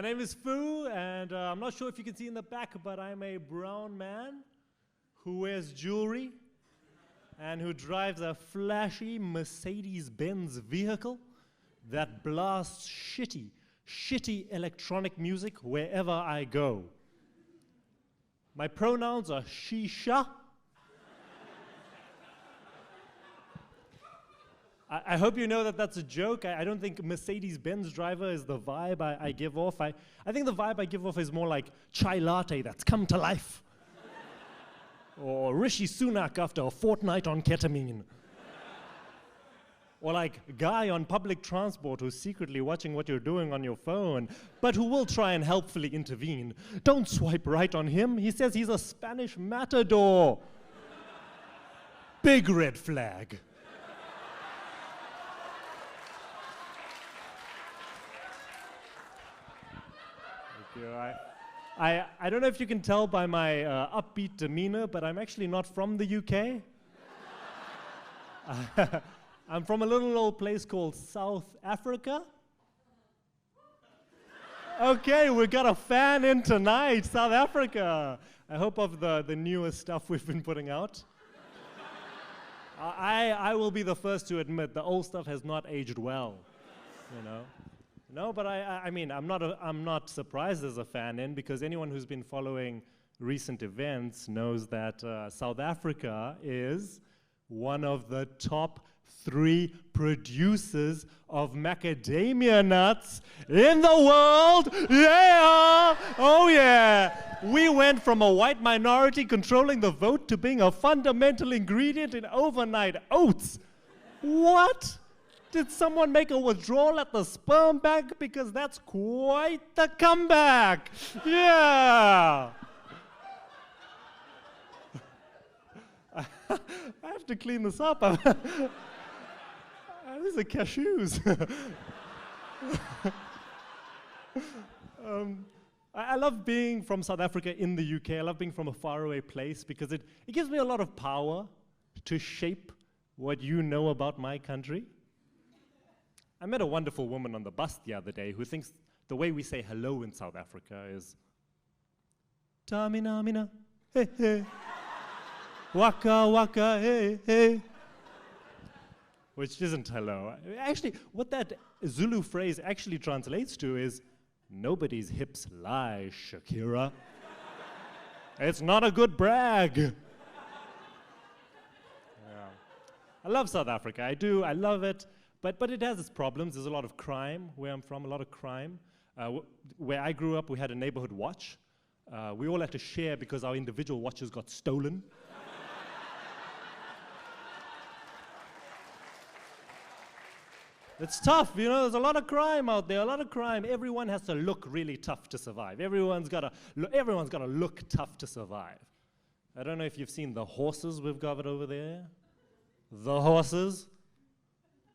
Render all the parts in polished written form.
My name is Fu, and I'm not sure if you can see in the back, but I'm a brown man who wears jewelry and who drives a flashy Mercedes-Benz vehicle that blasts shitty electronic music wherever I go. My pronouns are she/sha. I hope you know that that's a joke. I don't think Mercedes-Benz driver is the vibe I give off. I think the vibe I give off is more like chai latte that's come to life. Or Rishi Sunak after a fortnight on ketamine. Or like a guy on public transport who's secretly watching what you're doing on your phone, but who will try and helpfully intervene. Don't swipe right on him. He says he's a Spanish matador. Big red flag. Thank you. I don't know if you can tell by my upbeat demeanor, but I'm actually not from the UK. I'm from a little old place called South Africa. Okay, we got a fan in tonight, South Africa. I hope of the newest stuff we've been putting out. I will be the first to admit the old stuff has not aged well, you know. No, but I mean, I'm not surprised there's a fan in, because anyone who's been following recent events knows that South Africa is one of the top 3 producers of macadamia nuts in the world. Yeah! Oh yeah! We went from a white minority controlling the vote to being a fundamental ingredient in overnight oats. What? Did someone make a withdrawal at the sperm bank? Because that's quite the comeback. Yeah. I have to clean this up. These are cashews. I love being from South Africa in the UK. I love being from a faraway place because it gives me a lot of power to shape what you know about my country. I met a wonderful woman on the bus the other day who thinks the way we say hello in South Africa is Tamina mina, hey hey, waka waka, hey hey, which isn't hello. Actually, what that Zulu phrase actually translates to is nobody's hips lie, Shakira. It's not a good brag. Yeah. I love South Africa. I do. I love it. But it has its problems. There's a lot of crime where I'm from, a lot of crime. Where I grew up, we had a neighborhood watch. We all had to share because our individual watches got stolen. It's tough, you know, there's a lot of crime out there, a lot of crime. Everyone has to look really tough to survive. Everyone's got to look tough to survive. I don't know if you've seen the horses we've got over there. The horses.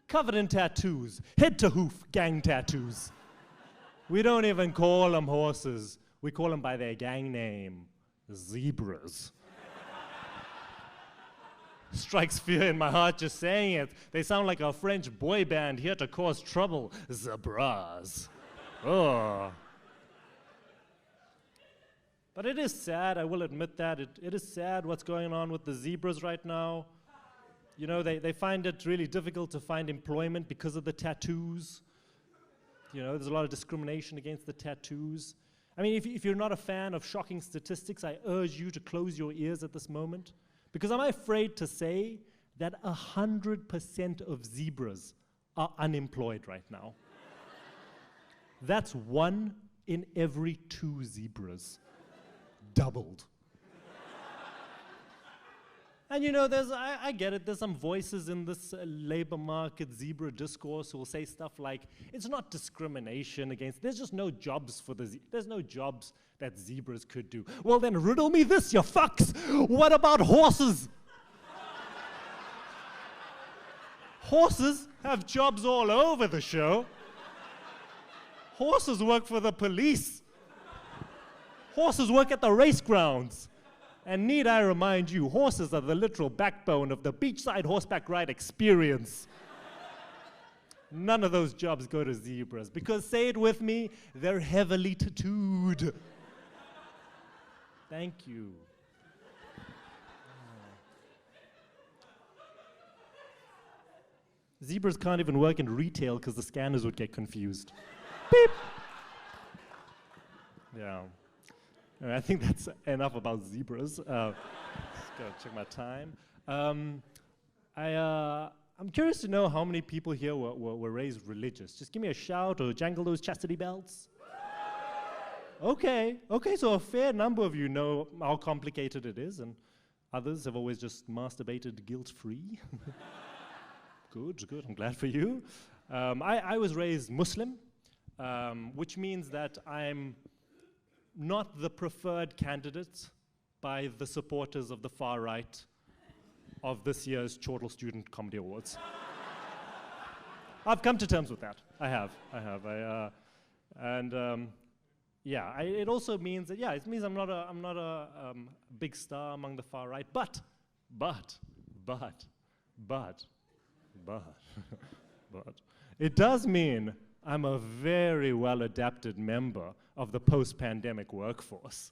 Covered in tattoos, head to hoof gang tattoos. We don't even call them horses. We call them by their gang name, zebras. Strikes fear in my heart just saying it. They sound like a French boy band here to cause trouble. Zebras. Oh. But it is sad, I will admit that. It is sad what's going on with the zebras right now. You know, they find it really difficult to find employment because of the tattoos. You know, there's a lot of discrimination against the tattoos. I mean, if you're not a fan of shocking statistics, I urge you to close your ears at this moment. Because I'm afraid to say that 100% of zebras are unemployed right now. That's 1 in every 2 zebras. Doubled. And you know, I get it, there's some voices in this labor market zebra discourse who will say stuff like, it's not discrimination against, there's just no jobs for there's no jobs that zebras could do. Well then riddle me this, you fucks! What about horses? Horses have jobs all over the show. Horses work for the police. Horses work at the race grounds. And need I remind you, horses are the literal backbone of the beachside horseback ride experience. None of those jobs go to zebras because, say it with me, they're heavily tattooed. Thank you. Zebras can't even work in retail because the scanners would get confused. Beep. Yeah. I think that's enough about zebras. Just gotta check my time. I'm curious to know how many people here were raised religious. Just give me a shout or jangle those chastity belts. Okay, so a fair number of you know how complicated it is, and others have always just masturbated guilt-free. Good, I'm glad for you. I was raised Muslim, which means that I'm not the preferred candidate by the supporters of the far right of this year's Chortle Student Comedy Awards. I've come to terms with that. I have. It also means that, it means I'm not a big star among the far right, but, it does mean I'm a very well-adapted member of the post-pandemic workforce.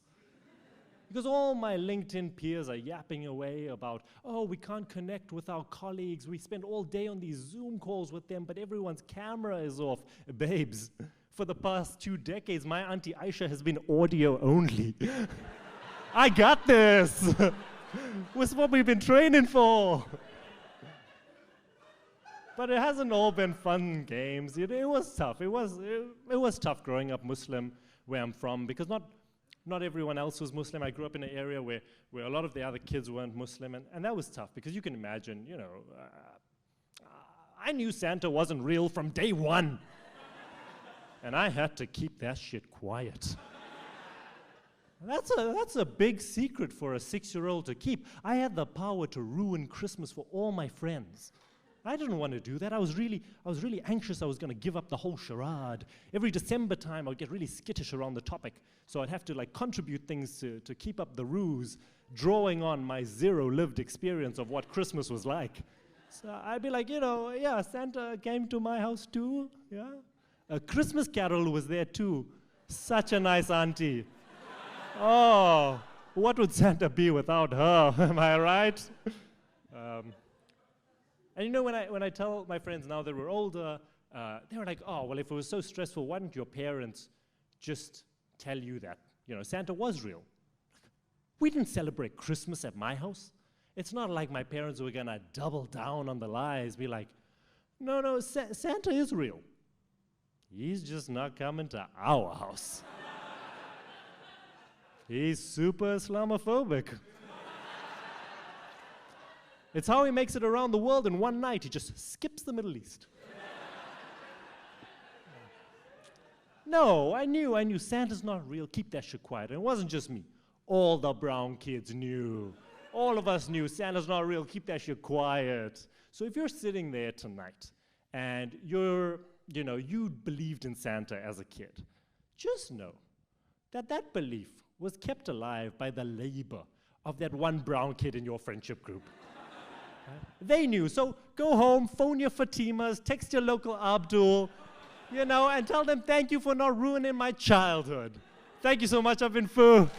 Because all my LinkedIn peers are yapping away about, oh, we can't connect with our colleagues, we spend all day on these Zoom calls with them, but everyone's camera is off. Babes, for the past 2 decades, my Auntie Aisha has been audio only. I got this! This is what we've been training for! But it hasn't all been fun and games. It was tough. It was tough growing up Muslim where I'm from, because not everyone else was Muslim. I grew up in an area where a lot of the other kids weren't Muslim, and that was tough, because you can imagine, I knew Santa wasn't real from day one. And I had to keep that shit quiet. That's a big secret for a 6-year-old to keep. I had the power to ruin Christmas for all my friends. I didn't want to do that. I was really anxious I was going to give up the whole charade. Every December time, I'd get really skittish around the topic. So I'd have to contribute things to keep up the ruse, drawing on my zero lived experience of what Christmas was like. So I'd be like, Santa came to my house too. Yeah. A Christmas Carol was there too. Such a nice auntie. Oh, what would Santa be without her? Am I right? And when I tell my friends now that we're older, they were like, oh, well, if it was so stressful, why didn't your parents just tell you that, Santa was real? We didn't celebrate Christmas at my house. It's not like my parents were gonna double down on the lies, be like, no, Santa is real. He's just not coming to our house. He's super Islamophobic. It's how he makes it around the world in one night. He just skips the Middle East. No, I knew Santa's not real. Keep that shit quiet. And it wasn't just me. All the brown kids knew. All of us knew Santa's not real. Keep that shit quiet. So if you're sitting there tonight and you believed in Santa as a kid, just know that belief was kept alive by the labor of that one brown kid in your friendship group. They knew, so go home, phone your Fatimas, text your local Abdul, and tell them thank you for not ruining my childhood. Thank you so much, I've been Fu.